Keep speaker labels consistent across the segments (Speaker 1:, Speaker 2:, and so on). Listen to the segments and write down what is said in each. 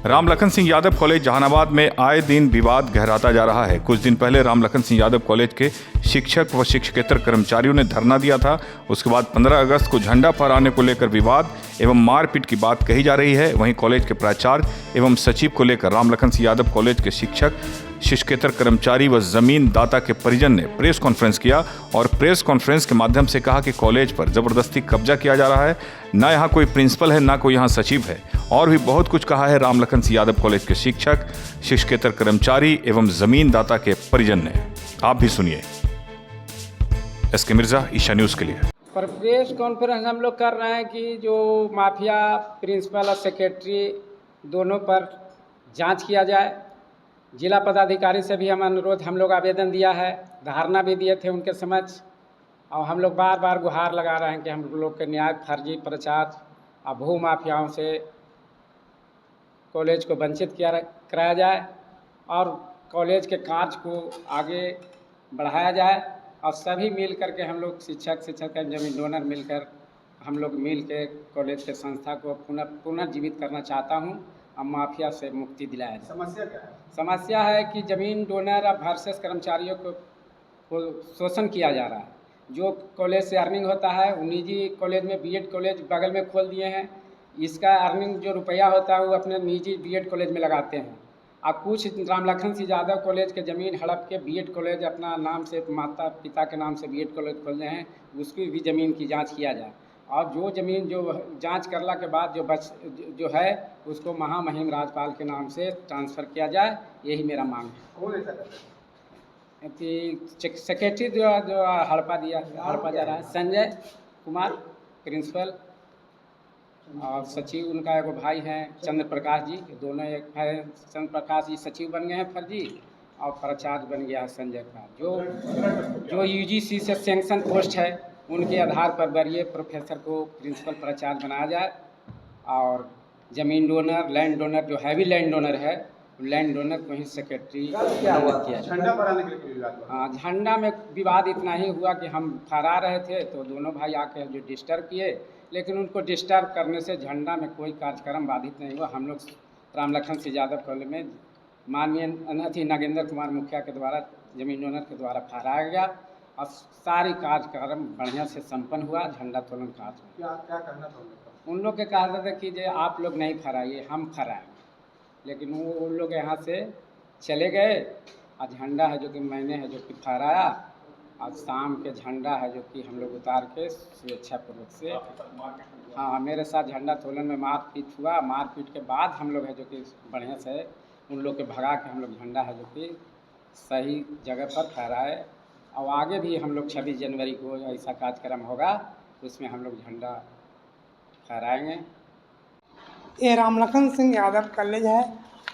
Speaker 1: Ramlakhan Singh Yadav college Jehanabad में आए दिन विवाद गहराता जा रहा है। कुछ दिन पहले रामलखन सिंह यादव कॉलेज के शिक्षक व शिक्षकेतर कर्मचारियों ने धरना दिया था। उसके बाद 15 अगस्त को झंडा फहराने को लेकर विवाद एवं मारपीट की बात कही जा रही है। वहीं कॉलेज के प्राचार्य एवं सचिव को लेकर रामलखन सिंह यादव कॉलेज के शिक्षक, शिक्षकेतर कर्मचारी व जमीन दाता के परिजन ने प्रेस कॉन्फ्रेंस किया और प्रेस कॉन्फ्रेंस के माध्यम से कहा कि कॉलेज पर जबरदस्ती कब्जा किया जा रहा है। न यहाँ कोई प्रिंसिपल है, न कोई यहाँ सचिव है, और भी बहुत कुछ कहा है रामलखन सिंह यादव कॉलेज के शिक्षक, शिक्षकेतर कर्मचारी एवं जमीन दाता के परिजन ने। आप भी सुनिए। एसके मिर्जा, ईशा न्यूज के लिए।
Speaker 2: पर प्रेस कॉन्फ्रेंस हम लोग कर रहे हैं कि जो माफिया प्रिंसिपल और सेक्रेटरी दोनों पर जांच किया जाए। जिला पदाधिकारी से भी हम लोग आवेदन दिया है, धारणा भी दिए थे उनके समक्ष, और हम लोग बार बार गुहार लगा रहे हैं कि हम लोग के न्याय फर्जी प्रचार और भू माफियाओं से कॉलेज को वंचित कराया जाए और कॉलेज के कार्य को आगे बढ़ाया जाए। और सभी मिल कर के हम लोग शिक्षक जमीन डोनर मिलकर हम लोग मिल के कॉलेज के संस्था को पुनर्जीवित करना चाहता हूं और माफिया से मुक्ति दिलाया जाए।
Speaker 3: समस्या क्या है?
Speaker 2: समस्या है कि जमीन डोनर और वर्सेस कर्मचारियों को शोषण किया जा रहा है। जो कॉलेज से अर्निंग होता है, निजी कॉलेज में बीएड कॉलेज बगल में खोल दिए हैं। इसका अर्निंग जो रुपया होता है वो अपने निजी बीएड कॉलेज में लगाते हैं। अब कुछ रामलखन सिंह यादव कॉलेज के ज़मीन हड़प के बीएड कॉलेज अपना नाम से, माता पिता के नाम से बीएड कॉलेज खोल रहे हैं। उसकी भी ज़मीन की जांच किया जाए और जो ज़मीन जो जांच करने के बाद जो है उसको महामहिम राज्यपाल के नाम से ट्रांसफ़र किया जाए। यही मेरा मांग है।
Speaker 3: कौन ऐसा करता है?
Speaker 2: कि सेक्रेटरी जो हड़पा जा रहा है, संजय कुमार प्रिंसिपल, और सचिव उनका एगो भाई हैं चंद्र प्रकाश जी, दोनों एक है। चंद्र प्रकाश जी सचिव बन गए हैं फर्जी और प्राचार्य बन गया है संजय कुमार। जो यूजीसी से सैंक्शन पोस्ट है उनके आधार पर वरीय प्रोफेसर को प्रिंसिपल प्राचार्य बनाया जाए और ज़मीन डोनर, लैंड डोनर जो हैवी लैंड डोनर है, लैंड डोनर को ही सेक्रेटरी किया जाए।
Speaker 3: झंडा फहराने के लिए विवाद हुआ?
Speaker 2: हाँ, झंडा में विवाद इतना ही हुआ कि हम फहरा रहे थे तो दोनों भाई आके जो डिस्टर्ब किए, लेकिन उनको डिस्टर्ब करने से झंडा में कोई कार्यक्रम बाधित नहीं हुआ। हम लोग रामलखन सिंह यादव कॉलेज में माननीय नागेंद्र कुमार मुखिया के द्वारा, जमीन डोनर के द्वारा फहराया गया और सारी कार्यक्रम बढ़िया से संपन्न हुआ। झंडा तोलन कार्य
Speaker 3: क्या करना था
Speaker 2: उन लोग के कहा था कि जो आप लोग नहीं फहराइए, हम फहराएंगे, लेकिन वो उन लोग यहाँ से चले गए। और झंडा है जो कि मैंने है जो कि फहराया, और शाम के झंडा है जो कि हम लोग उतार के स्वेच्छापूर्वक से, हाँ, मेरे साथ झंडा तोलन में मारपीट हुआ। मारपीट के बाद हम लोग है जो कि बढ़िया से उन लोग के भगा के हम लोग झंडा है जो कि सही जगह पर फहराए। और आगे भी हम लोग 26 जनवरी को ऐसा कार्यक्रम होगा, उसमें हम लोग झंडा फहराएंगे।
Speaker 4: ये रामलखन सिंह यादव कॉलेज है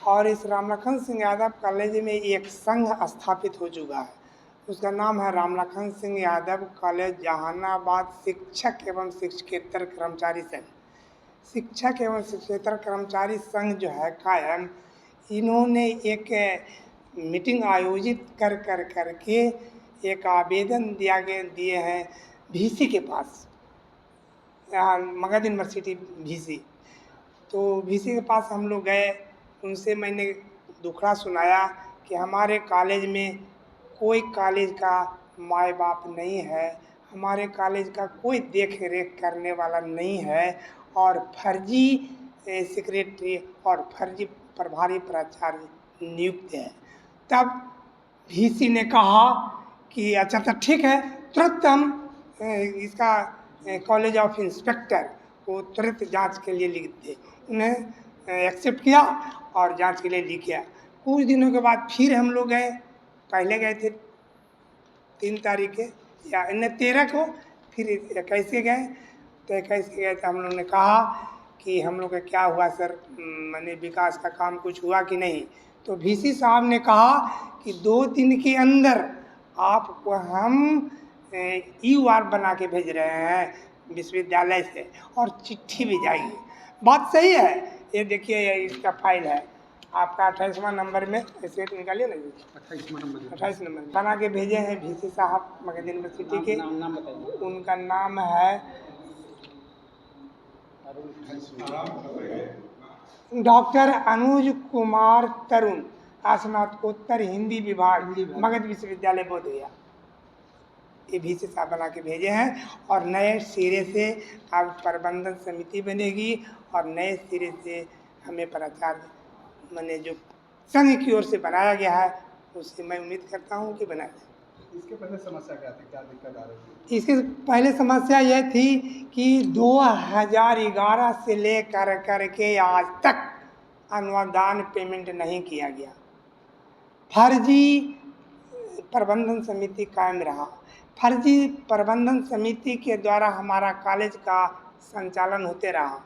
Speaker 4: और इस रामलखन सिंह यादव कॉलेज में एक संघ स्थापित हो चुका है। उसका नाम है रामलखन सिंह यादव कॉलेज जहानाबाद शिक्षक एवं शिक्षकेतर कर्मचारी संघ। शिक्षक एवं शिक्षकेतर कर्मचारी संघ जो है कायम, इन्होंने एक मीटिंग आयोजित करके एक आवेदन दिए हैं VC के पास, मगध यूनिवर्सिटी VC। तो VC के पास हम लोग गए, उनसे मैंने दुखड़ा सुनाया कि हमारे कॉलेज में कोई कॉलेज का माँ बाप नहीं है, हमारे कॉलेज का कोई देख रेख करने वाला नहीं है और फर्जी सेक्रेटरी और फर्जी प्रभारी प्राचार्य नियुक्त है। तब VC ने कहा कि अच्छा ठीक है, तुरंत हम इसका कॉलेज ऑफ इंस्पेक्टर को तुरंत जांच के लिए लिख दे। उन्हें एक्सेप्ट किया और जांच के लिए लिख गया। कुछ दिनों के बाद फिर हम लोग गए, पहले गए थे 3 तारीख के या 13 को, फिर 21 के गए। तो 21 के गए तो हम लोग ने कहा कि हम लोग का क्या हुआ सर, मैंने विकास का काम कुछ हुआ कि नहीं। तो VC साहब ने कहा कि 2 दिन के अंदर आपको हम UR बना के भेज रहे हैं विश्वविद्यालय से और चिट्ठी भी जाएगी। बात सही है। ये देखिए, ये इसका फाइल है आपका 28वां नंबर में, ऐसे निकालिए ना, 28 नंबर बना के भेजे हैं VC साहब मगध यूनिवर्सिटी के।
Speaker 2: नाम बताइए।
Speaker 4: उनका नाम है डॉक्टर अनुज कुमार तरुण, स्नातकोत्तर हिंदी विभाग, मगध विश्वविद्यालय बोधगया। ये VC साहब बना के भेजे हैं। और नए सिरे से अब प्रबंधन समिति बनेगी और नए सिरे से हमें प्राचार्य मैंने जो संघ की ओर से बनाया गया है उससे मैं उम्मीद करता हूँ कि बनाया जाए।
Speaker 3: इसके पहले समस्या क्या थी, क्या दिक्कत आ रही थी?
Speaker 4: इसके पहले समस्या यह थी कि 2011 से लेकर करके आज तक अनुदान पेमेंट नहीं किया गया। फर्जी प्रबंधन समिति कायम रहा। फर्जी प्रबंधन समिति के द्वारा हमारा कॉलेज का संचालन होते रहा।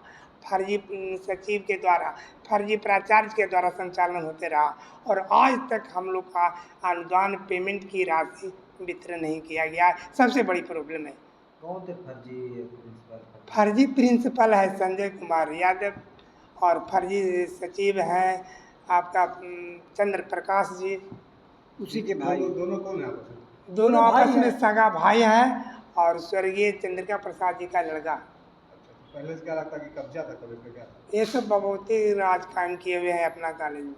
Speaker 4: फर्जी सचिव के द्वारा, फर्जी प्राचार्य के द्वारा संचालन होते रहा और आज तक हम लोग का अनुदान पेमेंट की राशि वितरण नहीं किया गया है। सबसे बड़ी प्रॉब्लम है।
Speaker 5: कौन थे फर्जी प्रिंसिपल?
Speaker 4: फर्जी प्रिंसिपल है संजय कुमार यादव और फर्जी सचिव हैं आपका चंद्र प्रकाश जी।
Speaker 5: उसी के भाई।
Speaker 3: दोनों कौन है आपस में?
Speaker 4: दोनों
Speaker 5: भाई
Speaker 4: आपस में
Speaker 5: हैं।
Speaker 4: सगा भाई हैं और स्वर्गीय चंद्रिका प्रसाद जी का लड़का।
Speaker 3: अच्छा, तो पहले से क्या लगता है कि कब्जा था कॉलेज पे, क्या था?
Speaker 4: ये सब बबूती राज कायम किए हुए हैं अपना कॉलेज में।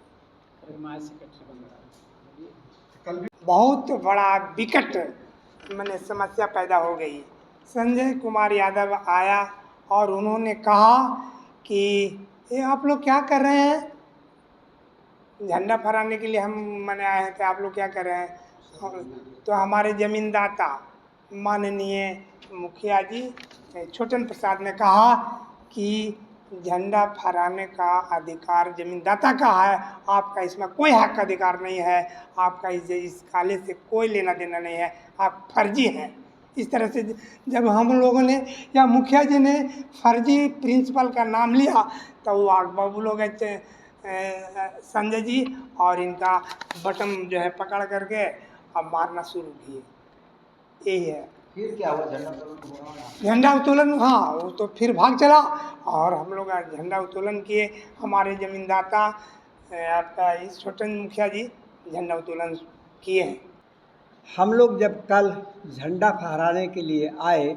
Speaker 2: फरमाइश सेक्रेटरी बन रहा
Speaker 3: कल भी
Speaker 4: बहुत बड़ा विकट मैंने समस्या पैदा हो गई। संजय कुमार यादव आया और उन्होंने कहा कि ये आप लोग क्या कर रहे हैं, झंडा फहराने के लिए हम मैंने आए थे, आप लोग क्या कर रहे हैं। तो हमारे जमींदाता माननीय मुखिया जी छोटन प्रसाद ने कहा कि झंडा फहराने का अधिकार जमींदाता का है, आपका इसमें कोई हक अधिकार नहीं है, आपका इस कॉलेज से कोई लेना देना नहीं है, आप फर्जी हैं। इस तरह से जब हम लोगों ने या मुखिया जी ने फर्जी प्रिंसिपल का नाम लिया तो वो आग बाबू लोग संजय जी और इनका बटन जो है पकड़ करके अब मारना शुरू किए। यही है।
Speaker 5: फिर क्या हुआ? झंडा हुआ?
Speaker 4: झंडा उत्तोलन, हाँ वो तो फिर भाग चला और हम लोग झंडा उत्तोलन किए। हमारे जमींदाता आपका इस छोटन मुखिया जी झंडा उत्तोलन किए हैं।
Speaker 5: हम लोग जब कल झंडा फहराने के लिए आए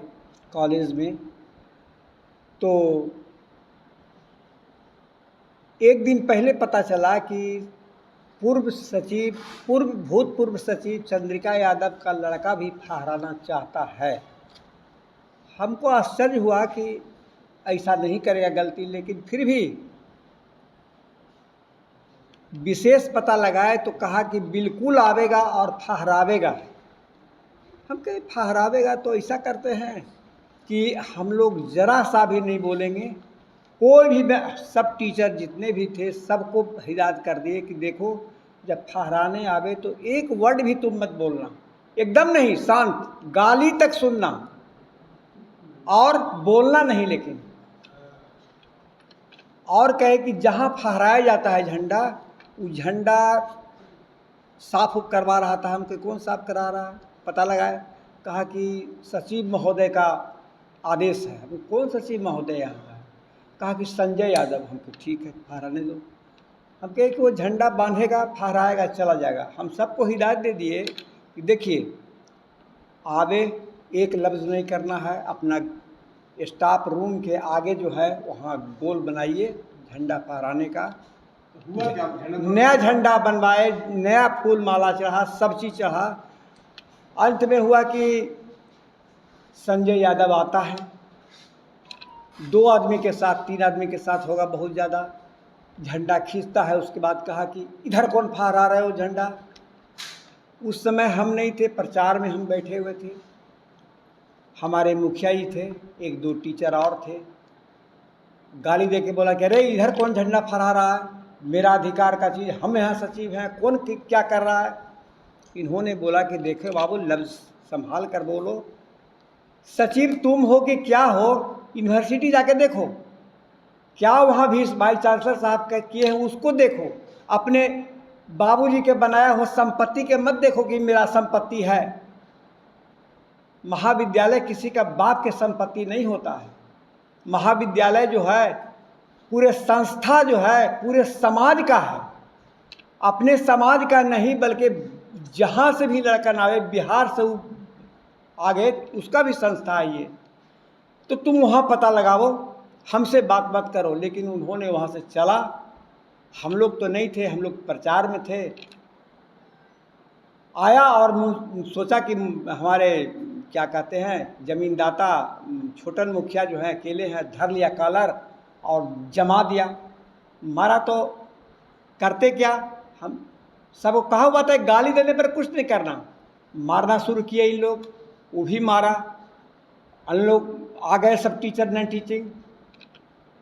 Speaker 5: कॉलेज में तो एक दिन पहले पता चला कि भूतपूर्व सचिव चंद्रिका यादव का लड़का भी फहराना चाहता है। हमको आश्चर्य हुआ कि ऐसा नहीं करेगा गलती, लेकिन फिर भी विशेष पता लगाए तो कहा कि बिल्कुल आवेगा और फहरावेगा। हम कहे फहरावेगा तो ऐसा करते हैं कि हम लोग ज़रा सा भी नहीं बोलेंगे। कोई भी सब टीचर जितने भी थे सबको हिदायत कर दिए कि देखो जब फहराने आवे तो एक वर्ड भी तुम मत बोलना, एकदम नहीं, शांत, गाली तक सुनना और बोलना नहीं। लेकिन और कहे कि जहाँ फहराया जाता है झंडा, वो झंडा साफ करवा रहा था। हमको कौन साफ करा रहा है पता लगाए, कहा कि सचिव महोदय का आदेश है। हमको कौन सचिव महोदय यहाँ है? कहा कि संजय यादव। हमको ठीक है फहराने दो। हम कहे कि वो झंडा बांधेगा, फहराएगा, चला जाएगा। हम सबको हिदायत दे दिए कि देखिए आगे एक लफ्ज़ नहीं करना है, अपना स्टाफ रूम के आगे जो है वहाँ गोल बनाइए झंडा फहराने का।
Speaker 3: हुआ क्या?
Speaker 5: नया झंडा बनवाए, नया फूल माला चढ़ा, सब चीज़ चढ़ा। अंत में हुआ कि संजय यादव आता है, 2 आदमी के साथ 3 आदमी के साथ होगा बहुत ज़्यादा, झंडा खींचता है। उसके बाद कहा कि इधर कौन फहरा रहे हो झंडा। उस समय हम नहीं थे, प्रचार में हम बैठे हुए थे, हमारे मुखिया जी थे, 1-2 टीचर और थे। गाली दे के बोला कि अरे इधर कौन झंडा फहरा रहा है, मेरा अधिकार का चीज़, हम यहाँ सचिव हैं, कौन क्या कर रहा है। इन्होंने बोला कि देखो बाबू लफ्ज़ संभाल कर बोलो, सचिव तुम हो कि क्या हो, यूनिवर्सिटी जाके देखो क्या वहाँ भी वाइस चांसलर साहब का किए हैं उसको देखो, अपने बाबूजी के बनाया हुआ संपत्ति के मत देखो कि मेरा संपत्ति है। महाविद्यालय किसी का बाप के संपत्ति नहीं होता है। महाविद्यालय जो है पूरे संस्था जो है पूरे समाज का है, अपने समाज का नहीं बल्कि जहाँ से भी लड़का ना आवे, बिहार से आगे उसका भी संस्था है ये। तो तुम वहाँ पता लगाओ हमसे बात मत करो, लेकिन उन्होंने वहाँ से चला। हम लोग तो नहीं थे, हम लोग प्रचार में थे। आया और सोचा कि हमारे क्या कहते हैं ज़मीनदाता छोटन मुखिया जो है अकेले हैं, धर लिया कॉलर और जमा दिया। मारा तो करते क्या, हम सबको कहा हुआ था गाली देने पर कुछ नहीं करना। मारना शुरू किया इन लोग, वो भी मारा। हम लोग आ गए सब टीचर नॉन टीचिंग,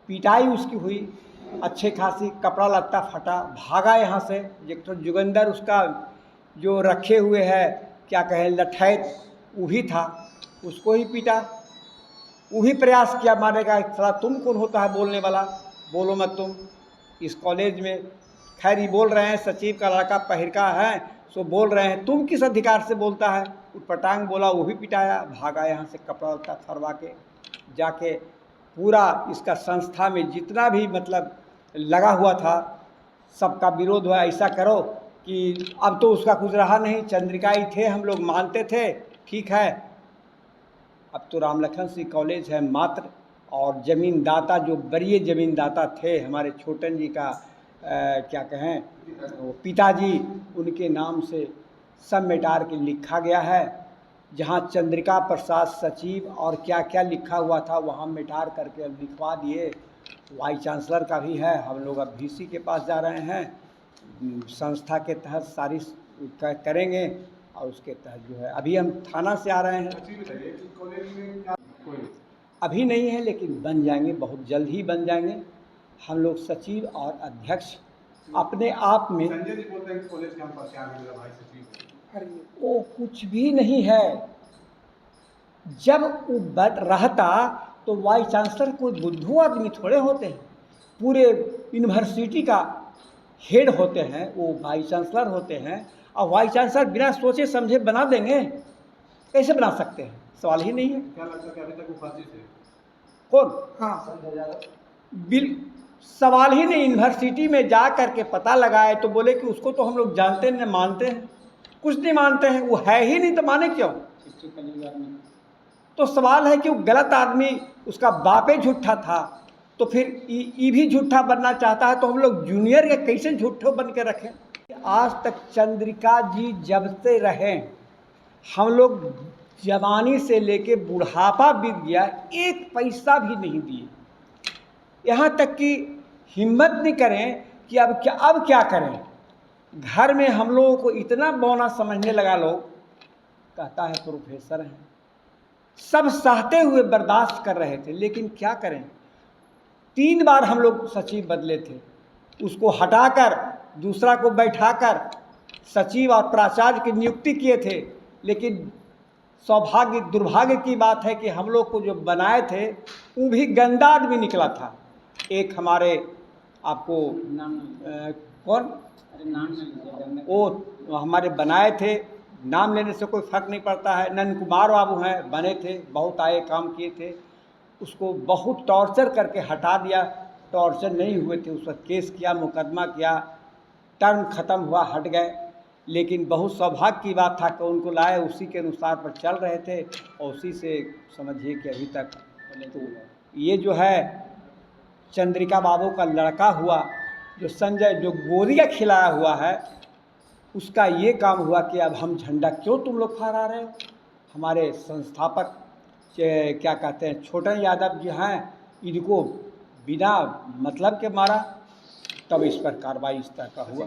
Speaker 5: पिटाई उसकी हुई अच्छे खासी, कपड़ा लत्ता फटा, भागा यहाँ से। एक तो जुगंदर उसका जो रखे हुए है क्या कहे लठैत, वो भी था, उसको ही पीटा। वो भी प्रयास किया मारने का। साला तुम कौन होता है बोलने वाला, बोलो मत तुम इस कॉलेज में। खैर ये बोल रहे हैं सचिव का लड़का पहिरका है, सो बोल रहे हैं तुम किस अधिकार से बोलता है। उटपटांग बोला, वो भी पिटाया। भागा यहाँ से कपड़ा लत्ता फरवा के, जाके पूरा इसका संस्था में जितना भी मतलब लगा हुआ था सबका विरोध हुआ। ऐसा करो कि अब तो उसका कुछ रहा नहीं, चंद्रिका ही थे, हम लोग मानते थे, ठीक है। अब तो रामलखन सिंह कॉलेज है मात्र। और ज़मीनदाता जो बड़े ज़मीनदाता थे हमारे छोटन जी का क्या कहें वो पिताजी, उनके नाम से सब मिटार के लिखा गया है। जहाँ चंद्रिका प्रसाद सचिव और क्या क्या लिखा हुआ था वहाँ मिटार करके लिखवा दिए। वाइस चांसलर का भी है। हम लोग अब VC के पास जा रहे हैं, संस्था के तहत सारी करेंगे। और उसके तहत जो है अभी हम थाना से आ रहे हैं। अभी नहीं है लेकिन बन जाएंगे, बहुत जल्द ही बन जाएंगे। हम लोग सचिव और अध्यक्ष अपने आप में।
Speaker 3: संजय जी बोलते हैं कि कॉलेज कैंपस क्या है मेरा भाई सचिव,
Speaker 5: वो कुछ भी नहीं है। जब वो रहता तो वाइस चांसलर कोई बुद्धू आदमी थोड़े होते हैं। पूरे यूनिवर्सिटी का हेड होते हैं, वो वाइस चांसलर होते हैं। और वाइस चांसलर बिना सोचे समझे बना देंगे, कैसे बना सकते हैं, सवाल ही नहीं है।
Speaker 3: क्या लगता है कि अभी तक वो फांसी से
Speaker 5: कौन?
Speaker 4: हाँ,
Speaker 5: सवाल ही नहीं। यूनिवर्सिटी में जा करके पता लगाए तो बोले कि उसको तो हम लोग जानते नहीं, मानते हैं। कुछ नहीं मानते हैं, वो है ही नहीं तो माने क्यों। तो सवाल है कि वो गलत आदमी, उसका बापे झूठा था, तो फिर ये भी झूठा बनना चाहता है। तो हम लोग जूनियर के कैसे झूठो बन के रखें। आज तक चंद्रिका जी जब से रहे, हम लोग जवानी से लेके बुढ़ापा बीत गया, एक पैसा भी नहीं दिए। यहाँ तक कि हिम्मत नहीं करें कि अब क्या करें। घर में हम लोगों को इतना बौना समझने लगा लोग, कहता है प्रोफेसर हैं। सब सहते हुए बर्दाश्त कर रहे थे, लेकिन क्या करें। 3 बार हम लोग सचिव बदले थे, उसको हटाकर दूसरा को बैठाकर सचिव और प्राचार्य की नियुक्ति किए थे। लेकिन सौभाग्य दुर्भाग्य की बात है कि हम लोग को जो बनाए थे वो भी गंदा आदमी निकला था। एक हमारे आपको कौन, वो हमारे बनाए थे, नाम लेने से कोई फर्क नहीं पड़ता है। नंद कुमार बाबू हैं, बने थे, बहुत आए काम किए थे। उसको बहुत टॉर्चर करके हटा दिया। टॉर्चर नहीं हुए थे, उस पर केस किया, मुकदमा किया, टर्म ख़त्म हुआ, हट गए। लेकिन बहुत सौभाग्य की बात था कि उनको लाए, उसी के अनुसार पर चल रहे थे। और उसी से समझिए कि अभी तक तो ये जो है चंद्रिका बाबू का लड़का हुआ, जो संजय जो गोरिया खिलाया हुआ है, उसका ये काम हुआ कि अब हम झंडा क्यों तुम लोग फहरा रहे हो। हमारे संस्थापक क्या कहते हैं छोटन यादव जी हैं, इनको बिना मतलब के मारा, तब इस पर कार्रवाई इस तरह का हुआ।